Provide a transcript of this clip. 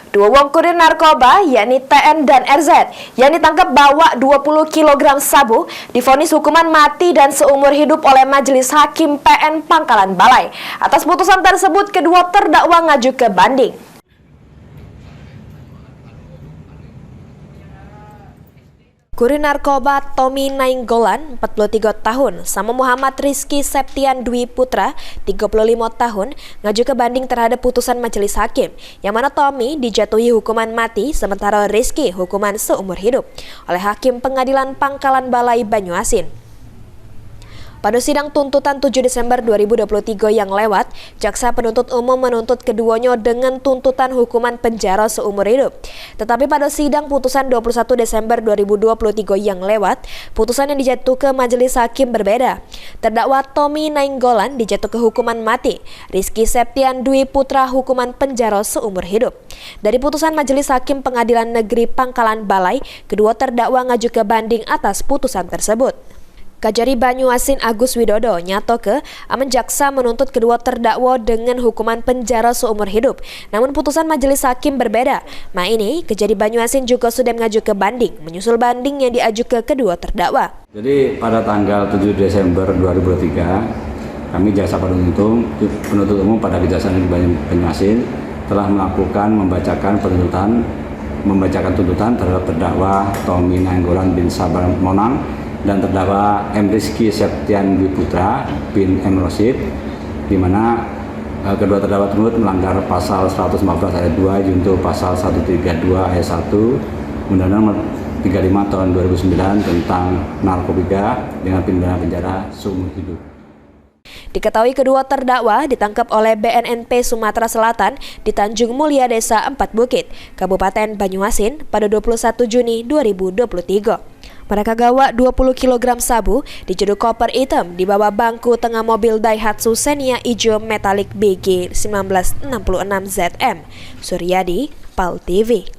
Dua wong kurir narkoba, yakni TN dan RZ, yang ditangkap bawa 20 kg sabu, divonis hukuman mati dan seumur hidup oleh Majelis Hakim PN Pangkalan Balai. Atas putusan tersebut, kedua terdakwa ngaju ke banding. Kurir narkoba Tommy Nainggolan, 43 tahun, sama Muhammad Rizky Septian Dwi Putra, 35 tahun, ngaju ke banding terhadap putusan majelis hakim, yang mana Tommy dijatuhi hukuman mati, sementara Rizky hukuman seumur hidup oleh Hakim Pengadilan Pangkalan Balai Banyuasin. Pada sidang tuntutan 7 Desember 2023 yang lewat, jaksa penuntut umum menuntut keduanya dengan tuntutan hukuman penjara seumur hidup. Tetapi pada sidang putusan 21 Desember 2023 yang lewat, putusan yang dijatuh ke majelis hakim berbeda. Terdakwa Tommy Nainggolan dijatuh ke hukuman mati, Rizky Septian Dwi Putra hukuman penjara seumur hidup. Dari putusan majelis hakim Pengadilan Negeri Pangkalan Balai, kedua terdakwa ngaju ke banding atas putusan tersebut. Kajari Banyuasin Agus Widodo nyatoke aman jaksa menuntut kedua terdakwa dengan hukuman penjara seumur hidup. Namun putusan majelis hakim berbeda. Ini Kajari Banyuasin juga sudah mengajukan ke banding, menyusul banding yang diajukan ke kedua terdakwa. Jadi pada tanggal 7 Desember 2023, kami jaksa penuntut umum pada Kejaksaan Banyuasin telah melakukan membacakan tuntutan terhadap terdakwa Tommy Nainggolan bin Sabar Monang dan terdakwa M. Rizky Septian Dwi Putra bin M. Rosid, di mana kedua terdakwa tersebut melanggar pasal 115 ayat 2 junto pasal 132 ayat 1 Undang-Undang 35 tahun 2009 tentang narkotika dengan pidana penjara seumur hidup. Diketahui kedua terdakwa ditangkap oleh BNNP Sumatera Selatan di Tanjung Mulia Desa 4 Bukit, Kabupaten Banyuasin pada 21 Juni 2023. Mereka gawa 20 kg sabu di jeduk koper hitam di bawah bangku tengah mobil Daihatsu Xenia Ijo Metalik BG 1966 ZM. Suryadi, PAL TV.